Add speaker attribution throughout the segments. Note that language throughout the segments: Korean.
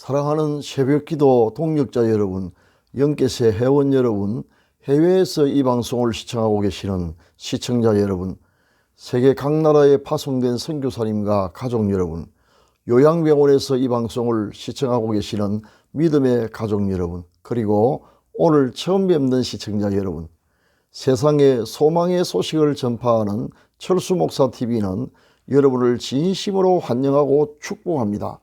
Speaker 1: 사랑하는 새벽기도 동역자 여러분, 영계세 회원 여러분, 해외에서 이 방송을 시청하고 계시는 시청자 여러분, 세계 각 나라에 파송된 선교사님과 가족 여러분, 요양병원에서 이 방송을 시청하고 계시는 믿음의 가족 여러분, 그리고 오늘 처음 뵙는 시청자 여러분, 세상에 소망의 소식을 전파하는 철수목사TV는 여러분을 진심으로 환영하고 축복합니다.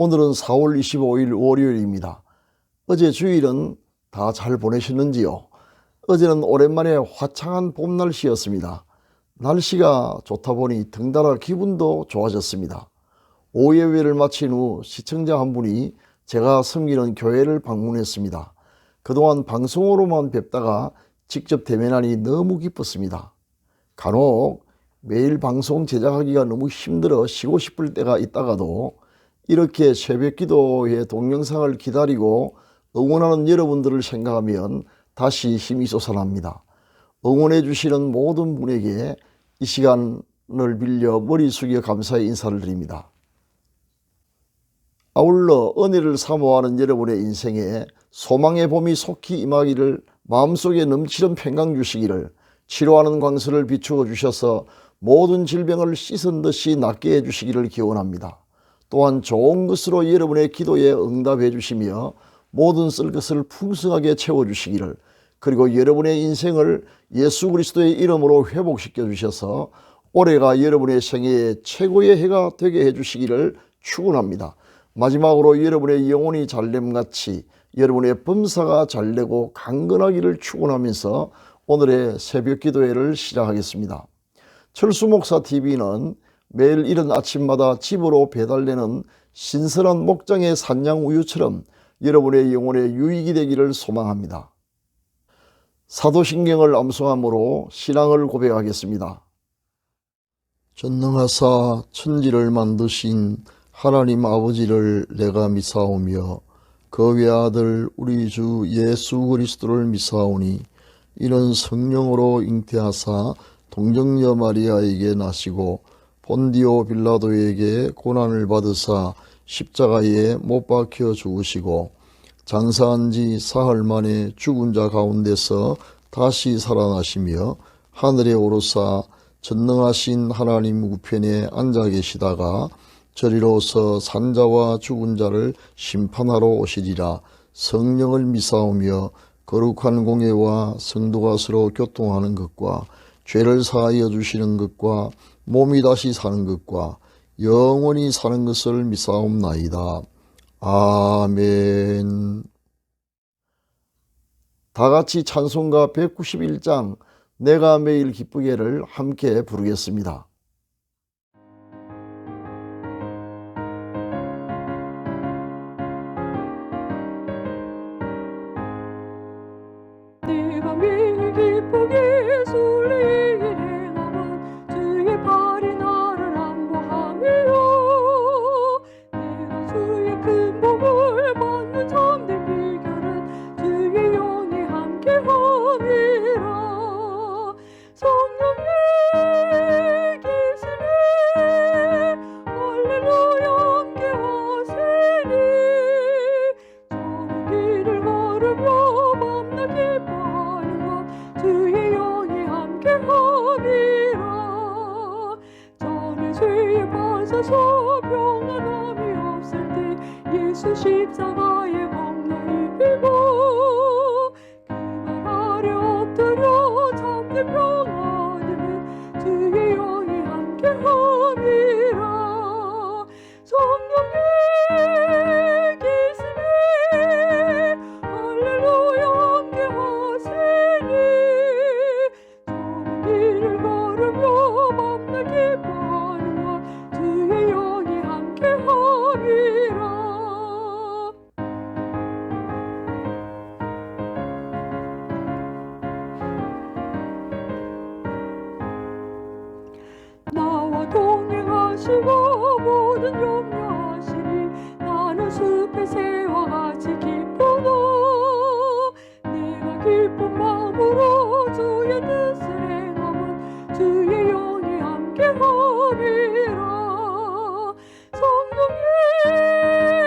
Speaker 1: 오늘은 4월 25일 월요일입니다. 어제 주일은 다 잘 보내셨는지요? 어제는 오랜만에 화창한 봄 날씨였습니다. 날씨가 좋다 보니 덩달아 기분도 좋아졌습니다. 오후 예배를 마친 후 시청자 한 분이 제가 섬기는 교회를 방문했습니다. 그동안 방송으로만 뵙다가 직접 대면하니 너무 기뻤습니다. 간혹 매일 방송 제작하기가 너무 힘들어 쉬고 싶을 때가 있다가도 이렇게 새벽 기도의 동영상을 기다리고 응원하는 여러분들을 생각하면 다시 힘이 솟아납니다. 응원해 주시는 모든 분에게 이 시간을 빌려 머리 숙여 감사의 인사를 드립니다. 아울러 은혜를 사모하는 여러분의 인생에 소망의 봄이 속히 임하기를, 마음속에 넘치는 평강 주시기를, 치료하는 광선을 비추어 주셔서 모든 질병을 씻은 듯이 낫게 해주시기를 기원합니다. 또한 좋은 것으로 여러분의 기도에 응답해 주시며 모든 쓸 것을 풍성하게 채워주시기를, 그리고 여러분의 인생을 예수 그리스도의 이름으로 회복시켜 주셔서 올해가 여러분의 생애의 최고의 해가 되게 해주시기를 축원합니다. 마지막으로 여러분의 영혼이 잘됨같이 여러분의 범사가 잘되고 강건하기를 축원하면서 오늘의 새벽 기도회를 시작하겠습니다. 철수목사TV는 매일 이른 아침마다 집으로 배달되는 신선한 목장의 산양 우유처럼 여러분의 영혼의 유익이 되기를 소망합니다. 사도신경을 암송함으로 신앙을 고백하겠습니다. 전능하사 천지를 만드신 하나님 아버지를 내가 믿사오며 그 외아들 우리 주 예수 그리스도를 믿사오니 이는 성령으로 잉태하사 동정녀 마리아에게 나시고 본디오 빌라도에게 고난을 받으사 십자가에 못 박혀 죽으시고 장사한 지 사흘 만에 죽은 자 가운데서 다시 살아나시며 하늘에 오르사 전능하신 하나님 우편에 앉아 계시다가 저리로서 산자와 죽은 자를 심판하러 오시리라. 성령을 믿사오며 거룩한 공예와 성도가 서로 교통하는 것과 죄를 사하여 주시는 것과 몸이 다시 사는 것과 영원히 사는 것을 믿사옵나이다. 아멘. 다같이 찬송가 191장 내가 매일 기쁘게를 함께 부르겠습니다.
Speaker 2: 내가 매일 기쁘게 순리를 행함은 주의 발이 나를 안보함이요 내가 주의 큰 복을 받는 참된 비결은 주의 영이 함께함이라 성령의 계시네 할렐루야 함께하시니 저는 길을 걸으며 밤낮 기뻐하는 것 주의 영이 함께함이라 저는 죄에 빠져서 평안함이 없을 때 예수 십자가에 겁나이 빌고 그 말 아래 엎드려 참된 평안을 주의 영이 함께함이라 성령의 계시네 할렐루야 함께하시니 저는 길을 걸으며 밤낮 기뻐하는 것 주의 영이 함께함이라 나와 동행하시고 모든 염려하시니 나는 숲의 새와 같이 기쁘고 내가 기쁜 마음으로 주의 뜻을 행함은 주의 영이 함께하리라 성령의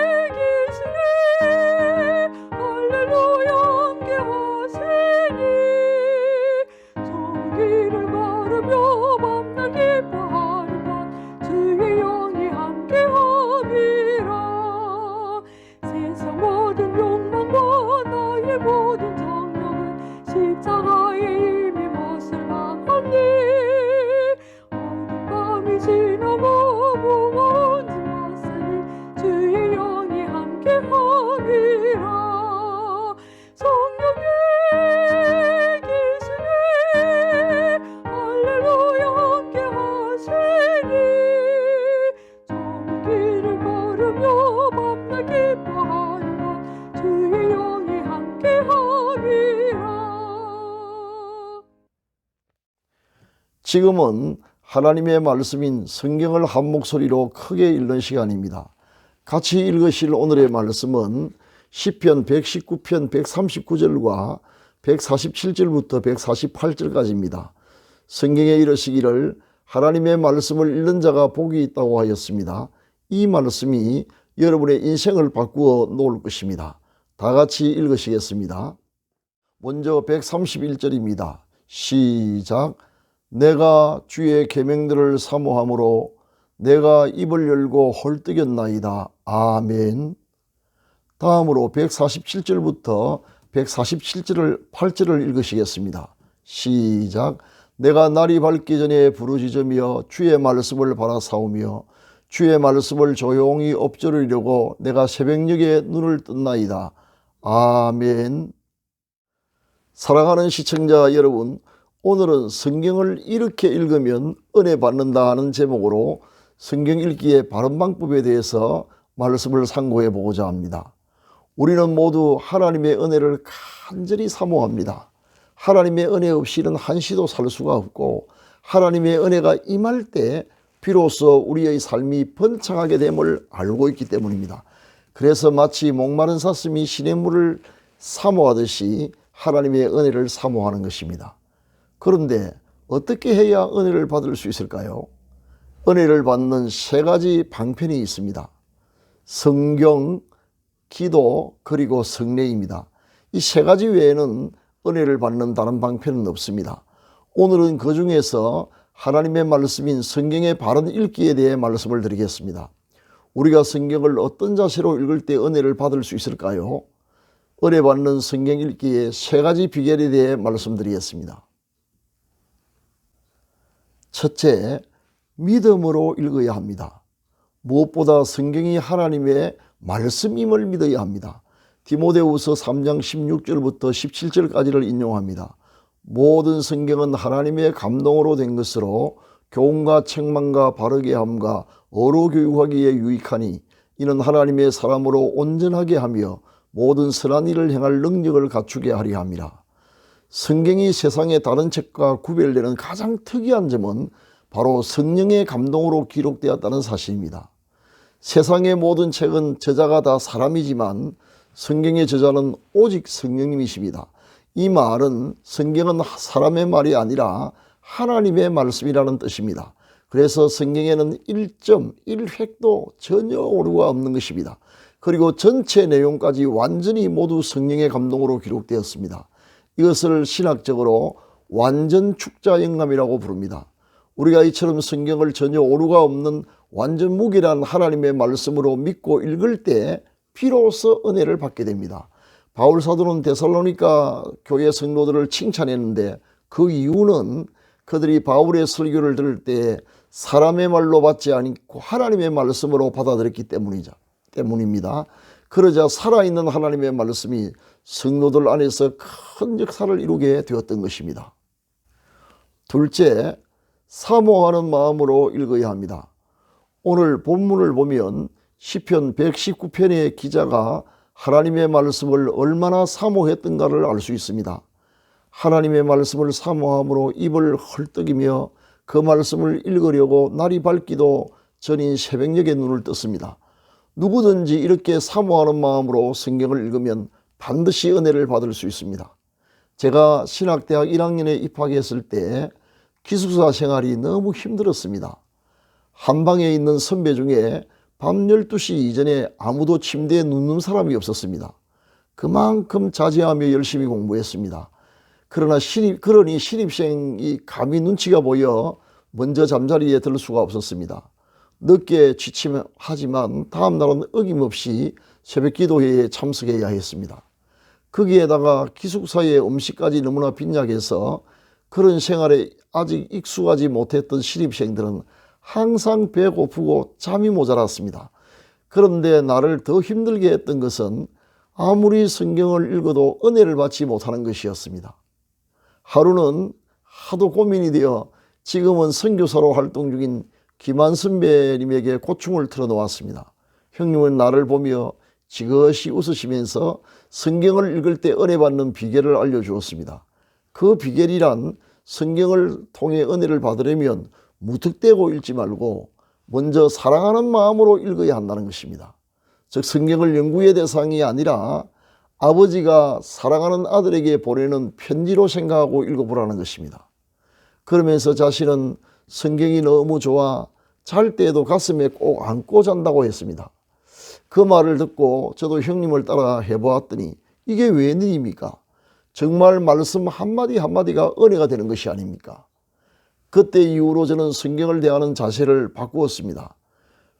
Speaker 1: 지금은 하나님의 말씀인 성경을 한 목소리로 크게 읽는 시간입니다. 같이 읽으실 오늘의 말씀은 시편 119편 139절과 147절부터 148절까지입니다. 성경에 이르시기를 하나님의 말씀을 읽는 자가 복이 있다고 하였습니다. 이 말씀이 여러분의 인생을 바꾸어 놓을 것입니다. 다 같이 읽으시겠습니다. 먼저 131절입니다. 시작. 내가 주의 계명들을 사모함으로 내가 입을 열고 헐떡였나이다. 아멘. 다음으로 147절부터 147절을 읽으시겠습니다. 시작. 내가 날이 밝기 전에 부르짖으며 주의 말씀을 바라사오며 주의 말씀을 조용히 엎조르려고 내가 새벽녘에 눈을 떴나이다. 아멘. 사랑하는 시청자 여러분, 오늘은 성경을 이렇게 읽으면 은혜 받는다 하는 제목으로 성경 읽기의 바른 방법에 대해서 말씀을 상고해 보고자 합니다. 우리는 모두 하나님의 은혜를 간절히 사모합니다. 하나님의 은혜 없이는 한시도 살 수가 없고 하나님의 은혜가 임할 때 비로소 우리의 삶이 번창하게 됨을 알고 있기 때문입니다. 그래서 마치 목마른 사슴이 시냇물을 사모하듯이 하나님의 은혜를 사모하는 것입니다. 그런데 어떻게 해야 은혜를 받을 수 있을까요? 은혜를 받는 세 가지 방편이 있습니다. 성경, 기도, 그리고 성례입니다. 이 세 가지 외에는 은혜를 받는 다른 방편은 없습니다. 오늘은 그 중에서 하나님의 말씀인 성경의 바른 읽기에 대해 말씀을 드리겠습니다. 우리가 성경을 어떤 자세로 읽을 때 은혜를 받을 수 있을까요? 은혜 받는 성경 읽기의 세 가지 비결에 대해 말씀드리겠습니다. 첫째, 믿음으로 읽어야 합니다. 무엇보다 성경이 하나님의 말씀임을 믿어야 합니다. 디모데후서 3장 16절부터 17절까지를 인용합니다. 모든 성경은 하나님의 감동으로 된 것으로 교훈과 책망과 바르게 함과 어로 교육하기에 유익하니 이는 하나님의 사람으로 온전하게 하며 모든 선한 일을 행할 능력을 갖추게 하려 함이라. 성경이 세상의 다른 책과 구별되는 가장 특이한 점은 바로 성령의 감동으로 기록되었다는 사실입니다. 세상의 모든 책은 저자가 다 사람이지만 성경의 저자는 오직 성령님이십니다. 이 말은 성경은 사람의 말이 아니라 하나님의 말씀이라는 뜻입니다. 그래서 성경에는 1.1획도 전혀 오류가 없는 것입니다. 그리고 전체 내용까지 완전히 모두 성령의 감동으로 기록되었습니다. 이것을 신학적으로 완전 축자 영감이라고 부릅니다. 우리가 이처럼 성경을 전혀 오류가 없는 완전 무결한 하나님의 말씀으로 믿고 읽을 때 비로소 은혜를 받게 됩니다. 바울 사도는 데살로니가 교회 성도들을 칭찬했는데 그 이유는 그들이 바울의 설교를 들을 때 사람의 말로 받지 않고 하나님의 말씀으로 받아들였기 때문입니다. 그러자 살아있는 하나님의 말씀이 성도들 안에서 큰 역사를 이루게 되었던 것입니다. 둘째, 사모하는 마음으로 읽어야 합니다. 오늘 본문을 보면 시편 119편의 기자가 하나님의 말씀을 얼마나 사모했던가를 알 수 있습니다. 하나님의 말씀을 사모함으로 입을 헐떡이며 그 말씀을 읽으려고 날이 밝기도 전인 새벽녘에 눈을 떴습니다. 누구든지 이렇게 사모하는 마음으로 성경을 읽으면 반드시 은혜를 받을 수 있습니다. 제가 신학대학 1학년에 입학했을 때 기숙사 생활이 너무 힘들었습니다. 한방에 있는 선배 중에 밤 12시 이전에 아무도 침대에 눕는 사람이 없었습니다. 그만큼 자제하며 열심히 공부했습니다. 그러니 신입생이 감히 눈치가 보여 먼저 잠자리에 들 수가 없었습니다. 늦게 취침하지만 다음 날은 어김없이 새벽 기도회에 참석해야 했습니다. 거기에다가 기숙사의 음식까지 너무나 빈약해서 그런 생활에 아직 익숙하지 못했던 신입생들은 항상 배고프고 잠이 모자랐습니다. 그런데 나를 더 힘들게 했던 것은 아무리 성경을 읽어도 은혜를 받지 못하는 것이었습니다. 하루는 하도 고민이 되어 지금은 선교사로 활동 중인 김한 선배님에게 고충을 털어놓았습니다. 형님은 나를 보며 지그시 웃으시면서 성경을 읽을 때 은혜 받는 비결을 알려주었습니다. 그 비결이란 성경을 통해 은혜를 받으려면 무턱대고 읽지 말고 먼저 사랑하는 마음으로 읽어야 한다는 것입니다. 즉 성경을 연구의 대상이 아니라 아버지가 사랑하는 아들에게 보내는 편지로 생각하고 읽어보라는 것입니다. 그러면서 자신은 성경이 너무 좋아 잘 때에도 가슴에 꼭 안고 잔다고 했습니다. 그 말을 듣고 저도 형님을 따라 해보았더니 이게 웬일입니까? 정말 말씀 한마디 한마디가 은혜가 되는 것이 아닙니까? 그때 이후로 저는 성경을 대하는 자세를 바꾸었습니다.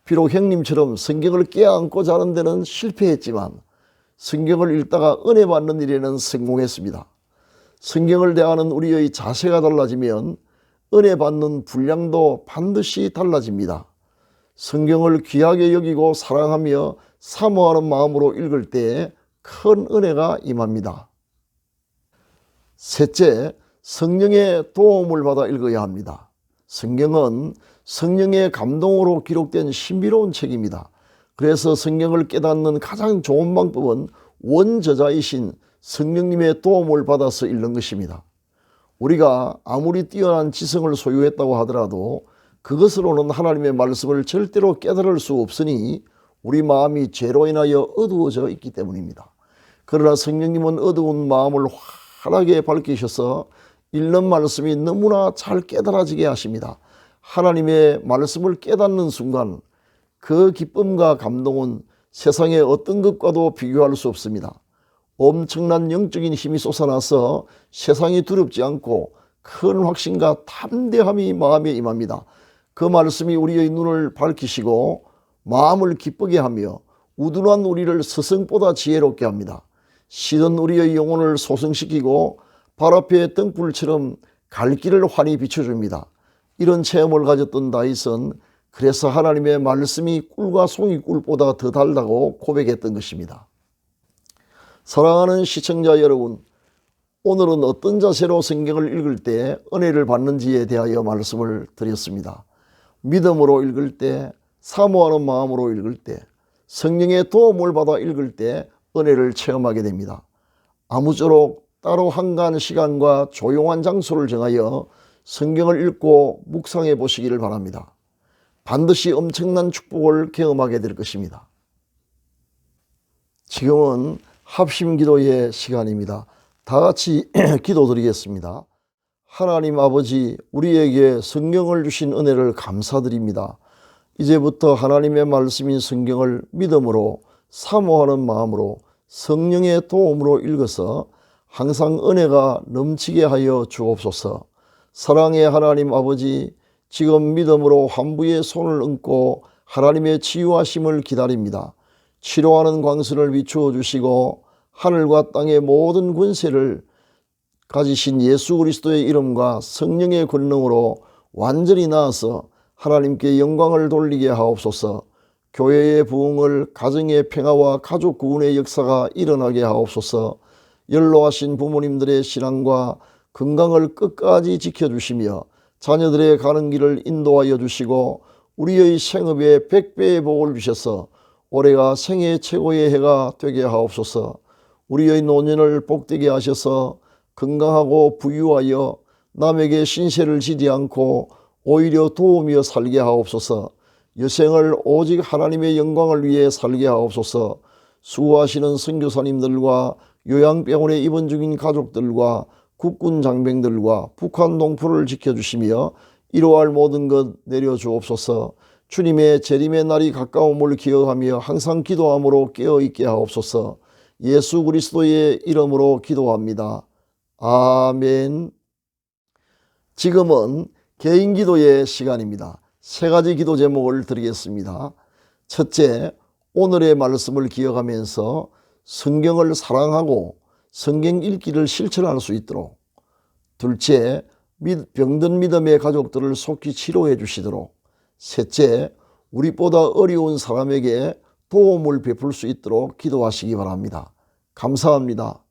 Speaker 1: 비록 형님처럼 성경을 껴안고 자는 데는 실패했지만 성경을 읽다가 은혜 받는 일에는 성공했습니다. 성경을 대하는 우리의 자세가 달라지면 은혜 받는 분량도 반드시 달라집니다. 성경을 귀하게 여기고 사랑하며 사모하는 마음으로 읽을 때 큰 은혜가 임합니다. 셋째, 성령의 도움을 받아 읽어야 합니다. 성경은 성령의 감동으로 기록된 신비로운 책입니다. 그래서 성경을 깨닫는 가장 좋은 방법은 원저자이신 성령님의 도움을 받아서 읽는 것입니다. 우리가 아무리 뛰어난 지성을 소유했다고 하더라도 그것으로는 하나님의 말씀을 절대로 깨달을 수 없으니 우리 마음이 죄로 인하여 어두워져 있기 때문입니다. 그러나 성령님은 어두운 마음을 환하게 밝히셔서 읽는 말씀이 너무나 잘 깨달아지게 하십니다. 하나님의 말씀을 깨닫는 순간 그 기쁨과 감동은 세상의 어떤 것과도 비교할 수 없습니다. 엄청난 영적인 힘이 솟아나서 세상이 두렵지 않고 큰 확신과 담대함이 마음에 임합니다. 그 말씀이 우리의 눈을 밝히시고 마음을 기쁘게 하며 우둔한 우리를 스승보다 지혜롭게 합니다. 시든 우리의 영혼을 소성시키고 발 앞에 등불처럼 갈 길을 환히 비춰줍니다. 이런 체험을 가졌던 다윗은 그래서 하나님의 말씀이 꿀과 송이꿀보다 더 달다고 고백했던 것입니다. 사랑하는 시청자 여러분, 오늘은 어떤 자세로 성경을 읽을 때 은혜를 받는지에 대하여 말씀을 드렸습니다. 믿음으로 읽을 때, 사모하는 마음으로 읽을 때, 성령의 도움을 받아 읽을 때 은혜를 체험하게 됩니다. 아무쪼록 따로 한가한 시간과 조용한 장소를 정하여 성경을 읽고 묵상해 보시기를 바랍니다. 반드시 엄청난 축복을 경험하게 될 것입니다. 지금은 합심 기도의 시간입니다. 다 같이 기도드리겠습니다. 하나님 아버지, 우리에게 성경을 주신 은혜를 감사드립니다. 이제부터 하나님의 말씀인 성경을 믿음으로 사모하는 마음으로 성령의 도움으로 읽어서 항상 은혜가 넘치게 하여 주옵소서. 사랑의 하나님 아버지, 지금 믿음으로 환부의 손을 얹고 하나님의 치유하심을 기다립니다. 치료하는 광선을 비추어 주시고 하늘과 땅의 모든 권세를 가지신 예수 그리스도의 이름과 성령의 권능으로 완전히 나아서 하나님께 영광을 돌리게 하옵소서. 교회의 부흥을, 가정의 평화와 가족 구원의 역사가 일어나게 하옵소서. 연로하신 부모님들의 신앙과 건강을 끝까지 지켜주시며 자녀들의 가는 길을 인도하여 주시고 우리의 생업에 100배의 복을 주셔서 올해가 생애 최고의 해가 되게 하옵소서. 우리의 노년을 복되게 하셔서 건강하고 부유하여 남에게 신세를 지지 않고 오히려 도우며 살게 하옵소서. 여생을 오직 하나님의 영광을 위해 살게 하옵소서. 수고하시는 선교사님들과 요양병원에 입원 중인 가족들과 국군 장병들과 북한 동포를 지켜주시며 이루어할 모든 것 내려주옵소서. 주님의 재림의 날이 가까움을 기억하며 항상 기도함으로 깨어있게 하옵소서. 예수 그리스도의 이름으로 기도합니다. 아멘. 지금은 개인 기도의 시간입니다. 세 가지 기도 제목을 드리겠습니다. 첫째, 오늘의 말씀을 기억하면서 성경을 사랑하고 성경 읽기를 실천할 수 있도록. 둘째, 병든 믿음의 가족들을 속히 치료해 주시도록. 셋째, 우리보다 어려운 사람에게 도움을 베풀 수 있도록 기도하시기 바랍니다. 감사합니다.